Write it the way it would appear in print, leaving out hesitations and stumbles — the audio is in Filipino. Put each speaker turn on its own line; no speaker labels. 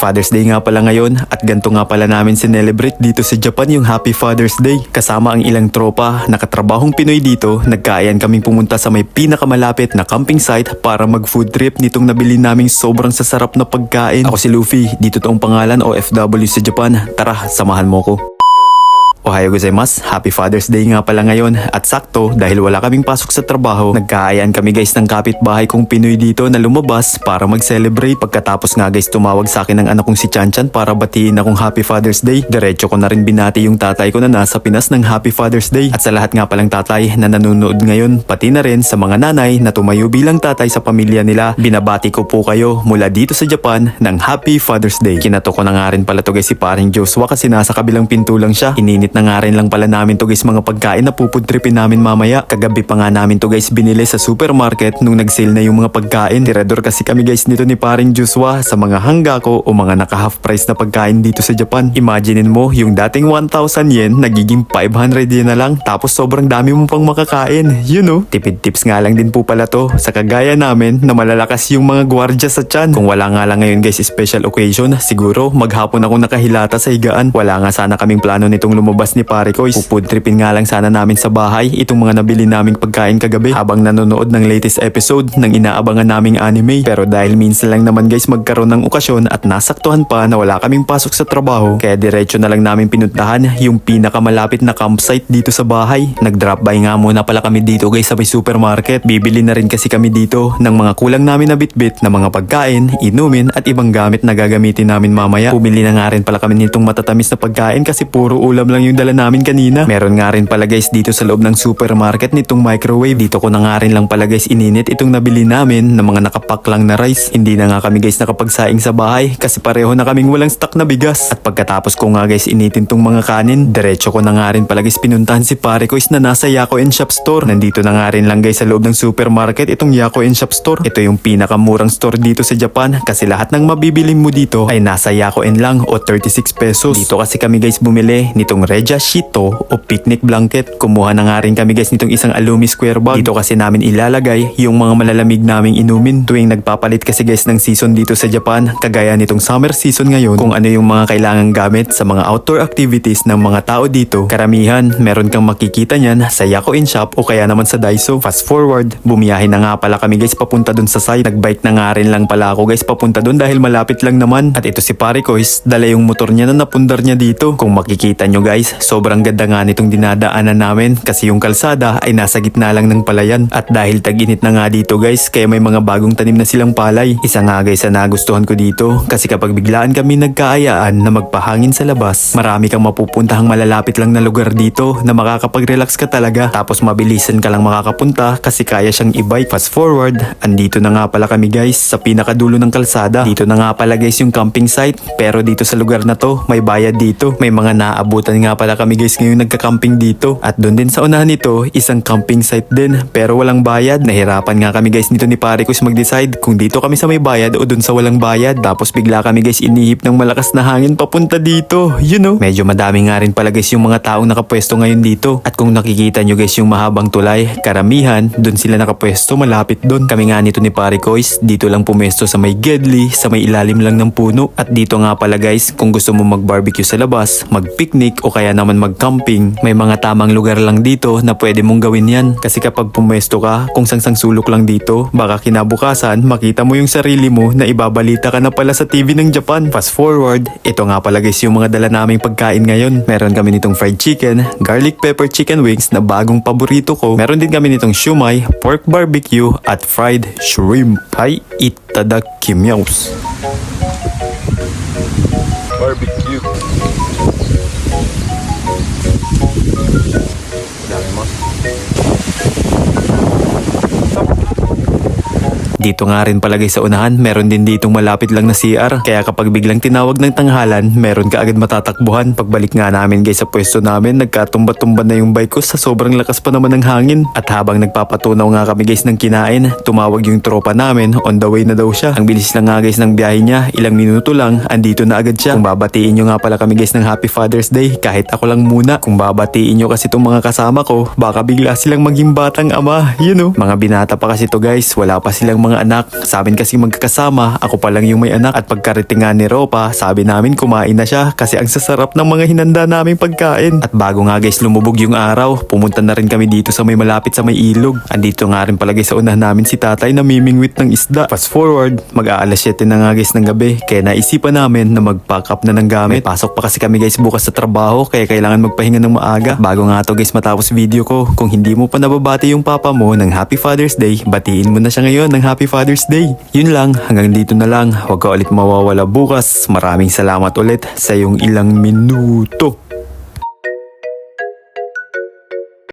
Father's Day nga pala ngayon at ganito nga pala namin sinelebrate dito sa Japan yung Happy Father's Day. Kasama ang ilang tropa, nakatrabahong Pinoy dito, nagkaayan kaming pumunta sa may pinakamalapit na camping site para mag food trip nitong nabili naming sobrang sasarap na pagkain. Ako si Luffy, dito toong pangalan OFW sa Japan. Tara, samahan mo ko. Ohayo gozaimasu, Happy Father's Day nga pala ngayon at sakto dahil wala kaming pasok sa trabaho, nagkaayaan kami guys ng kapitbahay kong Pinoy dito na lumabas para mag-celebrate. Pagkatapos nga guys tumawag sa akin ng anak kong si Chanchan para batiin akong Happy Father's Day. Diretso ko na rin binati yung tatay ko na nasa Pinas ng Happy Father's Day. At sa lahat nga palang tatay na nanonood ngayon, pati na rin sa mga nanay na tumayo bilang tatay sa pamilya nila, binabati ko po kayo mula dito sa Japan ng Happy Father's Day. Kinato ko na nga rin pala to guys si paring Joshua kasi nasa kabilang pinto lang siya. Ininit na nga rin lang pala namin to guys mga pagkain na pupudtripin namin mamaya. Kagabi pa nga namin to guys binili sa supermarket nung nag-sale na yung mga pagkain. Tirador kasi kami guys nito ni paring Joshua sa mga hanggako o mga naka half price na pagkain dito sa Japan. Imaginein mo yung dating 1,000 yen nagiging 500 yen na lang tapos sobrang dami mo pang makakain. You know, tipid tips nga lang din po pala to sa kagaya namin na malalakas yung mga gwardya sa tiyan. Kung wala nga lang ngayon guys special occasion, siguro maghapon ako nakahilata sa higaan. Wala nga sana kaming plano nitong lumabas ni pare ko. Food tripin nga lang sana namin sa bahay itong mga nabili naming pagkain kagabi habang nanonood ng latest episode ng inaabangan naming anime. Pero dahil minsan lang naman guys magkaroon ng okasyon at nasaktuhan pa na wala kaming pasok sa trabaho, kaya diretso na lang namin pinuntahan yung pinakamalapit na campsite dito sa bahay. Nag-drop by nga muna pala kami dito guys sa may supermarket. Bibili na rin kasi kami dito ng mga kulang namin na bitbit na mga pagkain, inumin at ibang gamit na gagamitin namin mamaya. Bumili na nga rin pala kami nitong matatamis na pagkain kasi puro ulam lang yung dala namin kanina. Meron nga rin pala guys dito sa loob ng supermarket nitong microwave. Dito ko na nga rin lang pala guys ininit itong nabili namin na mga nakapack lang na rice. Hindi na nga kami guys nakapagsaing sa bahay kasi pareho na kaming walang stock na bigas. At pagkatapos ko nga guys initin tong mga kanin, diretso ko na nga rin pala guys pinuntahan si pare ko is na nasa Yako & Shop Store. Nandito na nga rin lang guys sa loob ng supermarket itong Yako & Shop Store. Ito yung pinakamurang store dito sa Japan kasi lahat ng mabibili mo dito ay nasa Yako & lang o 36 pesos. Dito kasi kami guys bumili nitong Regia Shito o picnic blanket. Kumuha na nga rin kami guys nitong isang alumi square bag. Dito kasi namin ilalagay yung mga malalamig naming inumin tuwing nagpapalit kasi guys ng season dito sa Japan. Kagaya nitong summer season ngayon, kung ano yung mga kailangang gamit sa mga outdoor activities ng mga tao dito, karamihan meron kang makikita niyan sa Yako & Shop o kaya naman sa Daiso. Fast forward, bumiyahe na nga pala kami guys papunta dun sa site. Nagbike na nga rin lang pala ako guys papunta dun dahil malapit lang naman. At ito si pare ko is dala yung motor niya na napundar niya dito. Kung makikita nyo guys, sobrang ganda nga nitong dinadaanan namin kasi yung kalsada ay nasa gitna lang ng palayan. At dahil tag-init na nga dito guys, kaya may mga bagong tanim na silang palay. Isa nga guys na nagustuhan ko dito kasi kapag biglaan kami nagkaayaan na magpahangin sa labas, marami kang mapupuntahang malalapit lang na lugar dito na makakapag-relax ka talaga. Tapos mabilisan ka lang makakapunta kasi kaya siyang e-bike. Fast forward, andito na nga pala kami guys sa pinakadulo ng kalsada. Dito na nga pala guys yung camping site, pero dito sa lugar na to may bayad dito. May mga naabutan nga pala kami guys ngayon nagka-camping dito. At doon din sa unahan nito, isang camping site din pero walang bayad. Nahirapan nga kami guys nito ni pare ko mag-decide kung dito kami sa may bayad o doon sa walang bayad. Tapos bigla kami guys inihip ng malakas na hangin papunta dito. You know, medyo madami nga rin pala guys yung mga taong nakapwesto ngayon dito. At kung nakikita nyo guys yung mahabang tulay, karamihan doon sila nakapwesto malapit doon. Kami nga nito ni pare ko dito lang pumwesto sa may gedli, sa may ilalim lang ng puno. At dito nga pala guys, kung gusto mo mag-barbecue sa labas, mag-picnic o kaya naman mag-camping, may mga tamang lugar lang dito na pwede mong gawin yan. Kasi kapag pumwesto ka, kung sangsang sulok lang dito, baka kinabukasan makita mo yung sarili mo na ibabalita ka na pala sa TV ng Japan. Fast forward, ito nga pala guys yung mga dala naming pagkain ngayon. Meron kami nitong fried chicken, garlic pepper chicken wings na bagong paborito ko. Meron din kami nitong shumai, pork barbecue at fried shrimp. Hay itadakimasu. Barbecue. Dito nga rin pala guys sa unahan, meron din ditong malapit lang na CR. Kaya kapag biglang tinawag ng tanghalan, meron ka agad matatakbuhan. Pagbalik nga namin guys sa pwesto namin, nagkatumba-tumba na yung bike ko sa sobrang lakas pa naman ng hangin. At habang nagpapatunaw nga kami guys ng kinain, tumawag yung tropa namin, on the way na daw siya. Ang bilis lang nga guys ng biyahe niya, ilang minuto lang, andito na agad siya. Kung babatiin nyo nga pala kami guys ng Happy Father's Day, kahit ako lang muna. Kung babatiin nyo kasi itong mga kasama ko, baka bigla silang maging batang ama, you know. Mga binata pa kasi to guys, wala pa silang mga mga anak. Sa amin kasi magkakasama, ako pa lang yung may anak at pagkarating nga ni Ropa, sabi namin kumain na siya kasi ang sasarap ng mga hinanda naming pagkain. At bago nga guys lumubog yung araw, pumunta na rin kami dito sa may malapit sa may ilog. Andito nga rin pala guys sa unahan namin si tatay na mimingwit ng isda. Fast forward, mag-aalas 7 na nga guys ng gabi, kaya naisipan namin na mag-pack up na ng gamit. May pasok pa kasi kami guys bukas sa trabaho, kaya kailangan magpahinga ng maaga. Bago nga to guys matapos video ko, kung hindi mo pa nababati yung papa mo ng Happy Father's Day, batiin mo na siya ngayon ng Happy Father's Day. Yun lang, hanggang dito na lang. Huwag ka ulit mawawala bukas. Maraming salamat ulit sa iyong ilang minuto.